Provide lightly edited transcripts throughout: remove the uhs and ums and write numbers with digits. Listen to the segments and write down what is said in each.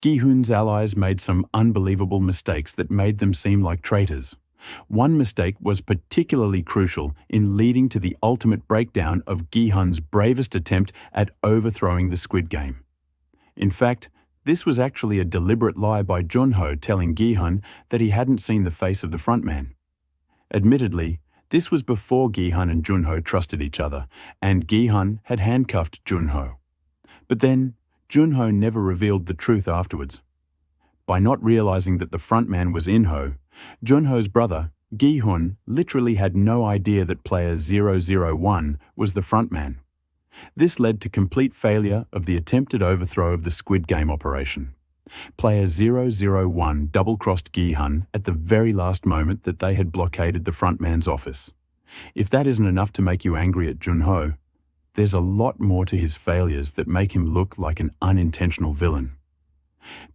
Gi-Hun's allies made some unbelievable mistakes that made them seem like traitors. One mistake was particularly crucial in leading to the ultimate breakdown of Gi-Hun's bravest attempt at overthrowing the Squid Game. In fact, this was actually a deliberate lie by Jun-Ho telling Gi-Hun that he hadn't seen the face of the frontman. Admittedly, this was before Gi-Hun and Jun-Ho trusted each other, and Gi-Hun had handcuffed Jun-Ho. But then, Jun-Ho never revealed the truth afterwards. By not realizing that the frontman was In-Ho, Jun-Ho's brother, Gi-Hun, literally had no idea that player 001 was the frontman. This led to complete failure of the attempted overthrow of the Squid Game operation. Player 001 double-crossed Gi-Hun at the very last moment that they had blockaded the frontman's office. If that isn't enough to make you angry at Jun-Ho, there's a lot more to his failures that make him look like an unintentional villain.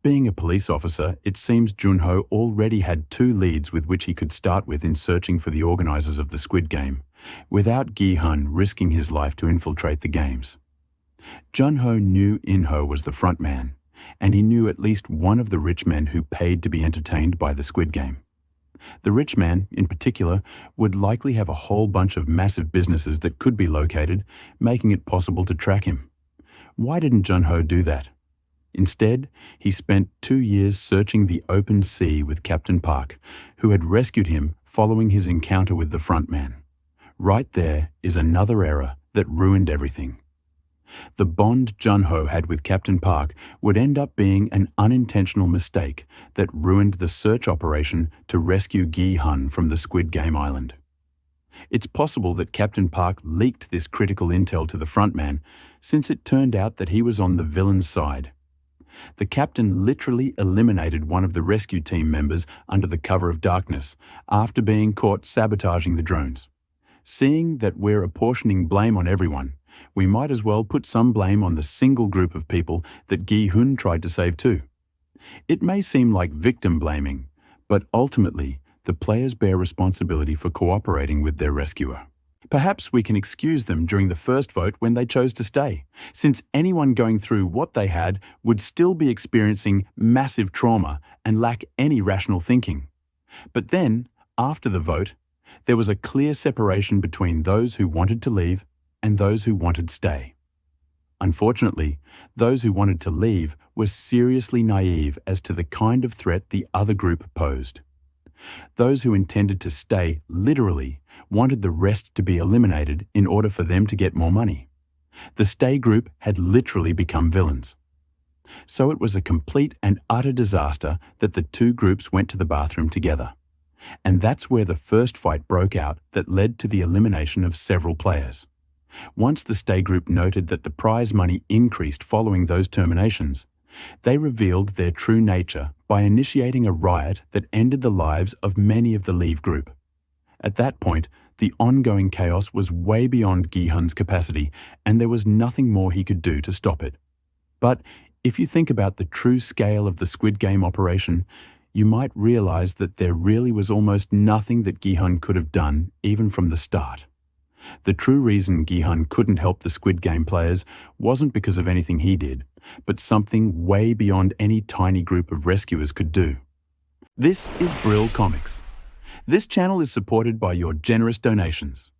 Being a police officer, it seems Jun-Ho already had two leads with which he could start with in searching for the organizers of the Squid Game, without Gi-Hun risking his life to infiltrate the games. Jun-Ho knew In-Ho was the frontman, and he knew at least one of the rich men who paid to be entertained by the Squid Game. The rich man, in particular, would likely have a whole bunch of massive businesses that could be located, making it possible to track him. Why didn't Jun-Ho do that? Instead, he spent 2 years searching the open sea with Captain Park, who had rescued him following his encounter with the frontman. Right there is another error that ruined everything. The bond Jun-Ho had with Captain Park would end up being an unintentional mistake that ruined the search operation to rescue Gi-Hun from the Squid Game Island. It's possible that Captain Park leaked this critical intel to the frontman, since it turned out that he was on the villain's side. The captain literally eliminated one of the rescue team members under the cover of darkness after being caught sabotaging the drones. Seeing that we're apportioning blame on everyone, we might as well put some blame on the single group of people that Gi-Hun tried to save too. It may seem like victim blaming, but ultimately, the players bear responsibility for cooperating with their rescuer. Perhaps we can excuse them during the first vote when they chose to stay, since anyone going through what they had would still be experiencing massive trauma and lack any rational thinking. But then, after the vote, there was a clear separation between those who wanted to leave and those who wanted to stay. Unfortunately, those who wanted to leave were seriously naive as to the kind of threat the other group posed. Those who intended to stay literally wanted the rest to be eliminated in order for them to get more money. The stay group had literally become villains. So it was a complete and utter disaster that the two groups went to the bathroom together. And that's where the first fight broke out that led to the elimination of several players. Once the stay group noted that the prize money increased following those terminations, they revealed their true nature by initiating a riot that ended the lives of many of the leave group. At that point, the ongoing chaos was way beyond Gi-Hun's capacity, and there was nothing more he could do to stop it. But if you think about the true scale of the Squid Game operation, you might realize that there really was almost nothing that Gi-Hun could have done, even from the start. The true reason Gi-Hun couldn't help the Squid Game players wasn't because of anything he did, but something way beyond any tiny group of rescuers could do. This is Brill Comics. This channel is supported by your generous donations.